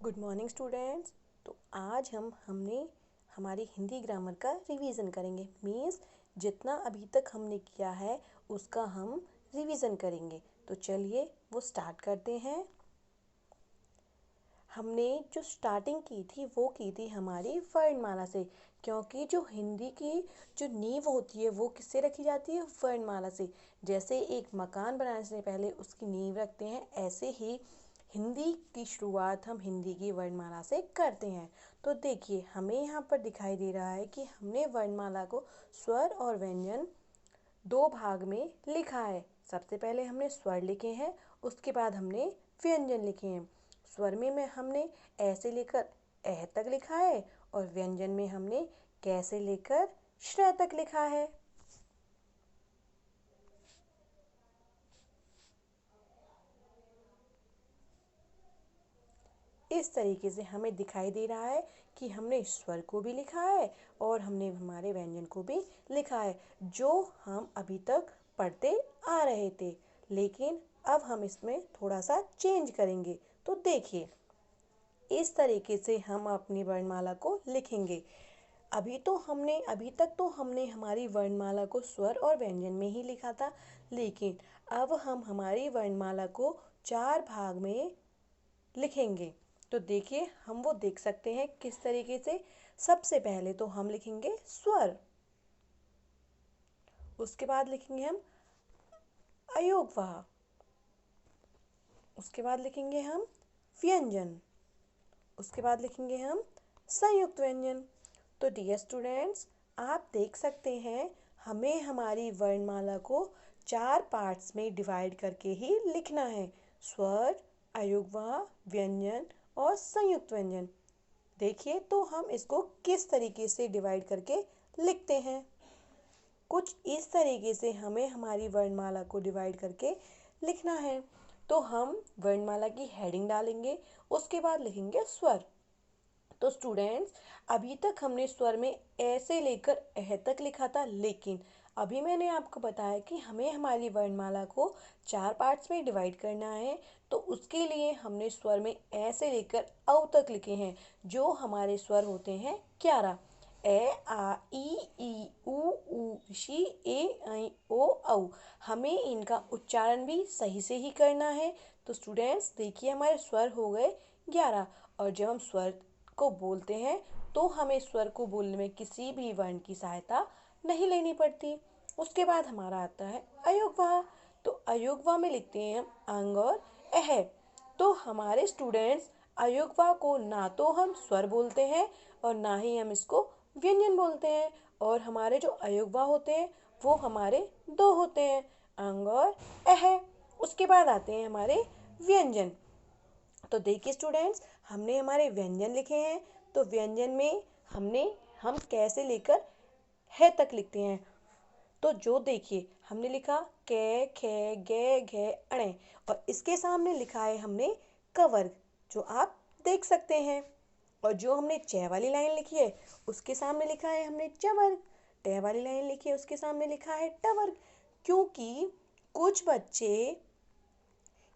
Good morning students. तो आज हमने हमारी हिंदी ग्रामर का रिवीजन करेंगे। मीन्स जितना अभी तक हमने किया है उसका हम रिवीजन करेंगे। तो चलिए वो स्टार्ट करते हैं। हमने जो स्टार्टिंग की थी वो की थी हमारी वर्णमाला से, क्योंकि जो हिंदी की जो नींव होती है वो किससे रखी जाती है? वर्णमाला से। जैसे एक मकान बनाने से पहले उसकी नींव रखते हैं, ऐसे ही हिंदी की शुरुआत हम हिंदी की वर्णमाला से करते हैं। तो देखिए हमें यहाँ पर दिखाई दे रहा है कि हमने वर्णमाला को स्वर और व्यंजन दो भाग में लिखा है। सबसे पहले हमने स्वर लिखे हैं, उसके बाद हमने व्यंजन लिखे हैं। स्वर में हमने ऐसे लेकर ऐ तक लिखा है और व्यंजन में हमने कैसे लेकर श्र तक लिखा है। इस तरीके से हमें दिखाई दे रहा है कि हमने स्वर को भी लिखा है और हमने हमारे व्यंजन को भी लिखा है, जो हम अभी तक पढ़ते आ रहे थे। लेकिन अब हम इसमें थोड़ा सा चेंज करेंगे। तो देखिए इस तरीके से हम अपनी वर्णमाला को लिखेंगे। अभी तक तो हमने हमारी वर्णमाला को स्वर और व्यंजन में ही लिखा था, लेकिन अब हम हमारी वर्णमाला को 4 भाग में लिखेंगे। तो देखिए हम वो देख सकते हैं किस तरीके से। सबसे पहले तो हम लिखेंगे स्वर, उसके बाद लिखेंगे हम अयोगवाह, उसके बाद लिखेंगे हम व्यंजन, उसके बाद लिखेंगे हम संयुक्त व्यंजन। तो डियर स्टूडेंट्स, आप देख सकते हैं हमें हमारी वर्णमाला को 4 पार्ट्स में डिवाइड करके ही लिखना है। स्वर, अयोगवाह, व्यंजन और संयुक्त व्यंजन। देखिए तो हम इसको किस तरीके से डिवाइड करके लिखते हैं। कुछ इस तरीके से हमें हमारी वर्णमाला को डिवाइड करके लिखना है। तो हम वर्णमाला की हेडिंग डालेंगे, उसके बाद लिखेंगे स्वर। तो स्टूडेंट्स, अभी तक हमने स्वर में ऐसे लेकर एह तक लिखा था, लेकिन अभी मैंने आपको बताया कि हमें हमारी वर्णमाला को 4 पार्ट्स में डिवाइड करना है। तो उसके लिए हमने स्वर में ऐसे लेकर औ तक लिखे हैं, जो हमारे स्वर होते हैं 11। ए आ ई ऊ शी ए ऐ ओ औ। हमें इनका उच्चारण भी सही से ही करना है। तो स्टूडेंट्स देखिए हमारे स्वर हो गए 11, और जब हम स्वर को बोलते हैं तो हमें स्वर को बोलने में किसी भी वर्ण की सहायता नहीं लेनी पड़ती। उसके बाद हमारा आता है अयोगवाह। तो अयोगवाह में लिखते हैं हम अंग और अह। तो हमारे स्टूडेंट्स अयोगवाह को ना तो हम स्वर बोलते हैं और ना ही हम इसको व्यंजन बोलते हैं। और हमारे जो अयोगवाह होते हैं वो हमारे दो होते हैं, अंग और अह। उसके बाद आते हैं हमारे व्यंजन। तो देखिए स्टूडेंट्स, हमने हमारे व्यंजन लिखे हैं। तो व्यंजन में हम कैसे लेकर है तक लिखते हैं। तो जो देखिए हमने लिखा कै खे गे घे अणे, और इसके सामने लिखा है हमने क वर्ग, जो आप देख सकते हैं। और जो हमने च वाली लाइन लिखी है उसके सामने लिखा है हमने च वर्ग। ट वाली लाइन लिखी है उसके सामने लिखा है ट वर्ग। क्योंकि कुछ बच्चे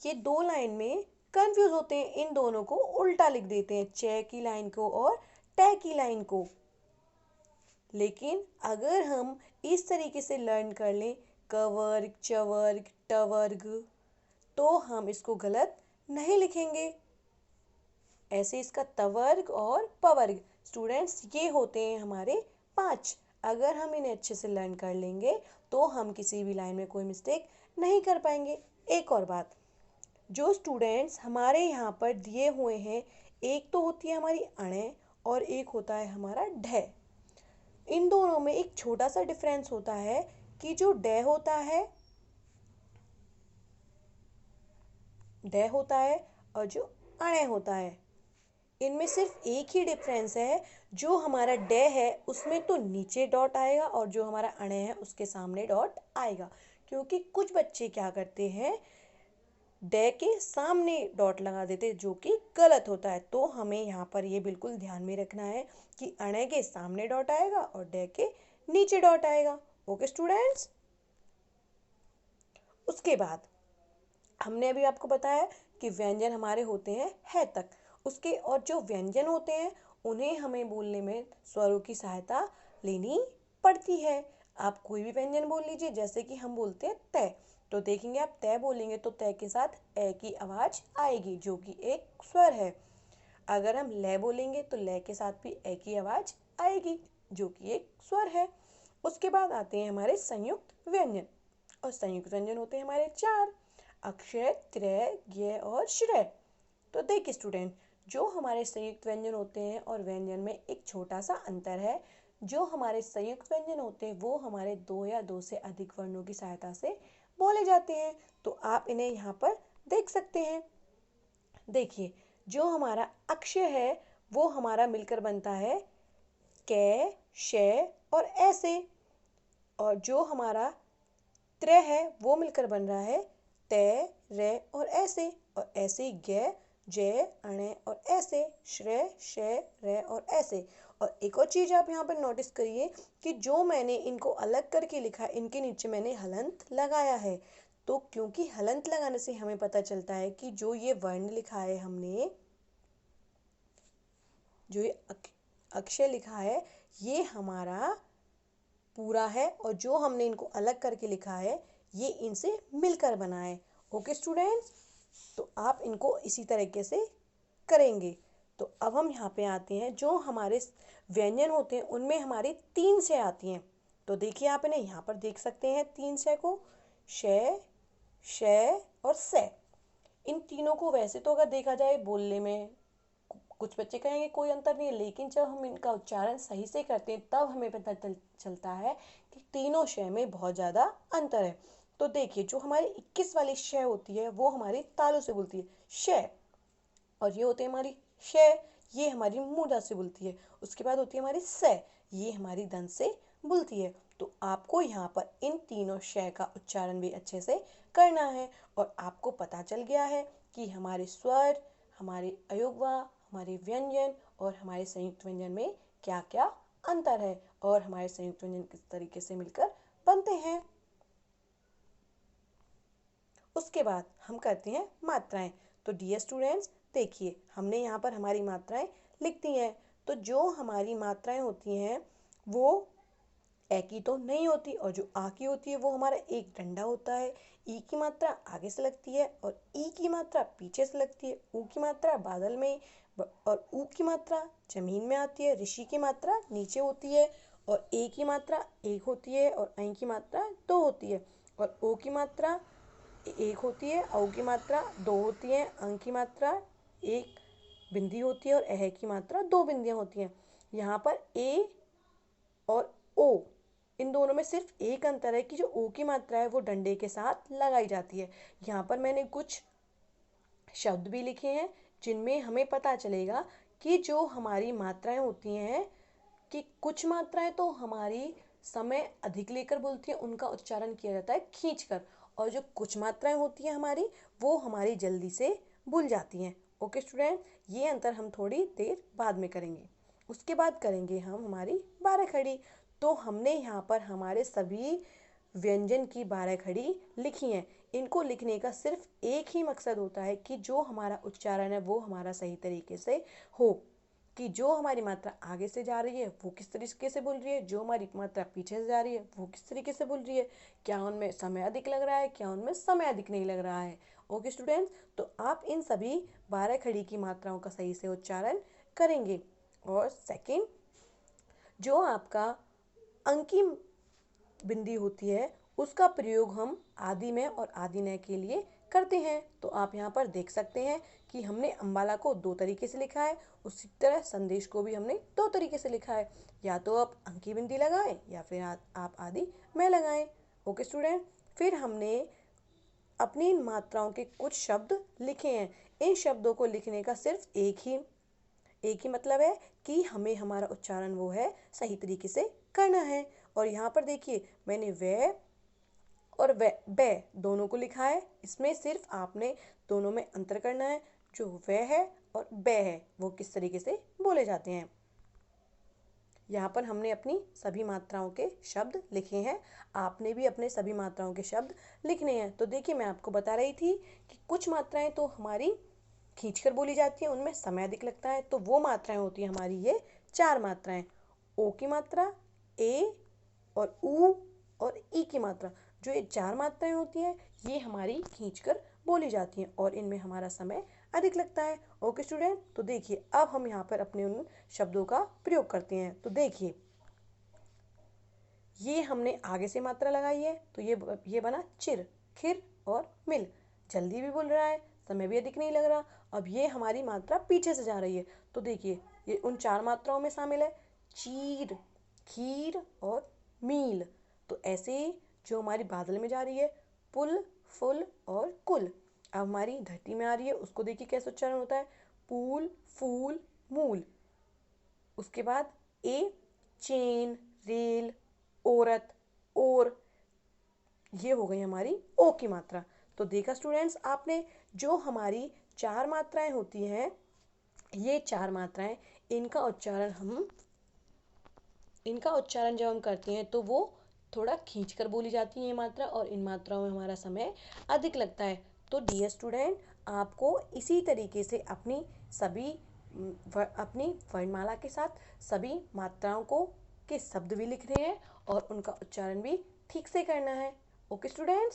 ये दो लाइन में कंफ्यूज होते हैं, इन दोनों को उल्टा लिख देते हैं, च की लाइन को और ट की लाइन को। लेकिन अगर हम इस तरीके से लर्न कर लें क वर्ग, च वर्ग, ट वर्ग, तो हम इसको गलत नहीं लिखेंगे। ऐसे इसका त वर्ग और प वर्ग। स्टूडेंट्स ये होते हैं हमारे 5। अगर हम इन्हें अच्छे से लर्न कर लेंगे तो हम किसी भी लाइन में कोई मिस्टेक नहीं कर पाएंगे। एक और बात, जो स्टूडेंट्स हमारे यहाँ पर दिए हुए हैं, एक तो होती है हमारी अणे और एक होता है हमारा ढ। इन दोनों में एक छोटा सा डिफरेंस होता है कि जो ड होता है और जो अणे होता है, इनमें सिर्फ एक ही डिफरेंस है। जो हमारा ड है उसमें तो नीचे डॉट आएगा और जो हमारा अणे है उसके सामने डॉट आएगा। क्योंकि कुछ बच्चे क्या करते हैं, डे के सामने डॉट लगा देते, जो कि गलत होता है। तो हमें यहाँ पर ये बिल्कुल ध्यान में रखना है कि अणे के सामने डॉट आएगा और डे के नीचे डॉट आएगा। Okay students. उसके बाद हमने अभी आपको बताया कि व्यंजन हमारे होते हैं है तक, उसके और जो व्यंजन होते हैं उन्हें हमें बोलने में स्वरों की सहायता लेनी पड़ती है। आप कोई भी व्यंजन बोल लीजिए, जैसे कि हम बोलते हैं तय, तो देखेंगे आप तय बोलेंगे तो तय के साथ ए की आवाज आएगी जो कि एक स्वर है। अगर हम लय बोलेंगे तो लय के साथ भी ए की आवाज आएगी जो कि एक स्वर है। उसके बाद आते हैं हमारे संयुक्त व्यंजन, और संयुक्त व्यंजन होते हैं हमारे 4: अक्षय, त्रय, ज्ञ और श्रेय। तो देखिए स्टूडेंट, जो हमारे संयुक्त व्यंजन होते हैं और व्यंजन में एक छोटा सा अंतर है। जो हमारे संयुक्त व्यंजन होते हैं वो हमारे 2 या 2 से अधिक वर्णों की सहायता से बोले जाते हैं। तो आप इन्हें यहाँ पर देख सकते हैं। देखिए, जो हमारा अक्षय है वो हमारा मिलकर बनता है कै, शय और ऐसे, और जो हमारा त्रय है वो मिलकर बन रहा है तय, रे और ऐसे, और ऐसे ज्ञ, जय, अणय और ऐसे, श्रेय, शय, रे और ऐसे। और एक और चीज आप यहाँ पर नोटिस करिए कि जो मैंने इनको अलग करके लिखा, इनके नीचे मैंने हलंत लगाया है। तो क्योंकि हलंत लगाने से हमें पता चलता है कि जो ये वर्ण लिखा है हमने, जो ये अक्षय लिखा है ये हमारा पूरा है, और जो हमने इनको अलग करके लिखा है ये इनसे मिलकर बना है। ओके स्टूडेंट्स, तो आप इनको इसी तरीके से करेंगे। तो अब हम यहाँ पे आते हैं, जो हमारे व्यंजन होते हैं उनमें हमारी 3 शय आती हैं। तो देखिए आप इन्हें यहाँ पर देख सकते हैं 3 शय को, शय, शय और से। इन तीनों को वैसे तो अगर देखा जाए बोलने में कुछ बच्चे कहेंगे कोई अंतर नहीं है, लेकिन जब हम इनका उच्चारण सही से करते हैं तब हमें पता चलता है कि तीनों शय में बहुत ज़्यादा अंतर है। तो देखिए, जो हमारी 21 वाली शय होती है वो हमारी तालु से बोलती है शय, और ये होती है हमारी शय, ये हमारी मूर्धा से बोलती है। उसके बाद होती है हमारी से, ये हमारी दंत से बोलती है। तो आपको यहाँ पर इन तीनों शय का उच्चारण भी अच्छे से करना है, और आपको पता चल गया है कि हमारे स्वर, हमारे अयोगवा, हमारे व्यंजन और हमारे संयुक्त व्यंजन में क्या क्या अंतर है, और हमारे संयुक्त व्यंजन किस तरीके से मिलकर बनते हैं। उसके बाद हम करते हैं मात्राएं। तो डियर स्टूडेंट्स, देखिए हमने यहाँ पर हमारी मात्राएं लिख दी हैं। तो जो हमारी मात्राएं होती हैं वो ए की तो नहीं होती, और जो आ की होती है वो हमारा एक डंडा होता है। ई की मात्रा आगे से लगती है और ई की मात्रा पीछे से लगती है। ऊ की मात्रा बादल में, और ऊ की मात्रा जमीन में आती है। ऋषि की मात्रा नीचे होती है, और ए की मात्रा एक होती है और ऐ की मात्रा दो होती है, और ओ की मात्रा एक होती है, औ की मात्रा दो होती है, अंक की मात्रा एक बिंदी होती है और अह की मात्रा दो बिंदियां होती हैं। यहाँ पर ए और ओ, इन दोनों में सिर्फ एक अंतर है कि जो ओ की मात्रा है वो डंडे के साथ लगाई जाती है। यहाँ पर मैंने कुछ शब्द भी लिखे हैं जिनमें हमें पता चलेगा कि जो हमारी मात्राएं होती हैं, कि कुछ मात्राएं तो हमारी समय अधिक लेकर बोलती हैं, उनका उच्चारण किया जाता है खींचकर, और जो कुछ मात्राएं होती हैं हमारी वो हमारी जल्दी से भूल जाती हैं। ओके स्टूडेंट, ये अंतर हम थोड़ी देर बाद में करेंगे। उसके बाद करेंगे हम हमारी 12 खड़ी। तो हमने यहाँ पर हमारे सभी व्यंजन की 12 खड़ी लिखी हैं। इनको लिखने का सिर्फ एक ही मकसद होता है कि जो हमारा उच्चारण है वो हमारा सही तरीके से हो, कि जो हमारी मात्रा आगे से जा रही है वो किस तरीके से बोल रही है, जो हमारी मात्रा पीछे से जा रही है वो किस तरीके से बोल रही है, क्या उनमें समय अधिक लग रहा है, क्या उनमें समय अधिक नहीं लग रहा है। ओके स्टूडेंट्स, तो आप इन सभी 12 खड़ी की मात्राओं का सही से उच्चारण करेंगे। और सेकंड, जो आपका अंकी बिंदी होती है उसका प्रयोग हम आदि में और आदि नय के लिए करते हैं। तो आप यहाँ पर देख सकते हैं कि हमने अंबाला को 2 तरीके से लिखा है, उसी तरह संदेश को भी हमने 2 तरीके से लिखा है। या तो आप अंकी बिंदी लगाएं या फिर आप आदि में लगाएं। ओके स्टूडेंट, फिर हमने अपनी इन मात्राओं के कुछ शब्द लिखे हैं। इन शब्दों को लिखने का सिर्फ एक ही मतलब है कि हमें हमारा उच्चारण वो है सही तरीके से करना है। और यहाँ पर देखिए मैंने वे और वे दोनों को लिखा है। इसमें सिर्फ आपने दोनों में अंतर करना है, जो वे है और बे है वो किस तरीके से बोले जाते हैं। यहाँ पर हमने अपनी सभी मात्राओं के शब्द लिखे हैं, आपने भी अपने सभी मात्राओं के शब्द लिखने हैं। तो देखिए मैं आपको बता रही थी कि कुछ मात्राएं तो हमारी खींचकर बोली जाती है उनमें समय अधिक लगता है। तो वो मात्राएं होती है हमारी ये 4 मात्राएं, ओ की मात्रा, ए और ऊ और ई की मात्रा। जो ये 4 मात्राएं होती हैं ये हमारी खींचकर बोली जाती हैं और इनमें हमारा समय अधिक लगता है। ओके स्टूडेंट, तो देखिए अब हम यहाँ पर अपने उन शब्दों का प्रयोग करते हैं। तो देखिए ये हमने आगे से मात्रा लगाई है तो ये बना चिर, खिर और मिल। जल्दी भी बोल रहा है, समय भी अधिक नहीं लग रहा। अब ये हमारी मात्रा पीछे से जा रही है तो देखिए ये उन 4 मात्राओं में शामिल है, चीर, खीर और मील। तो ऐसे ही जो हमारी बादल में जा रही है, पुल, फुल और कुल। अब हमारी धरती में आ रही है उसको देखिए कैसे उच्चारण होता है, पूल, फूल, मूल। उसके बाद ए, चेन, रेल, औरत, और। ये हो गई हमारी ओ की मात्रा। तो देखा स्टूडेंट्स आपने, जो हमारी 4 मात्राएं होती हैं, ये 4 मात्राएं, इनका उच्चारण जब हम करते हैं तो वो थोड़ा खींचकर बोली जाती है ये मात्रा, और इन मात्राओं में हमारा समय अधिक लगता है। तो डियर स्टूडेंट, आपको इसी तरीके से अपनी वर्णमाला के साथ सभी मात्राओं के शब्द भी लिखने हैं और उनका उच्चारण भी ठीक से करना है। Okay students.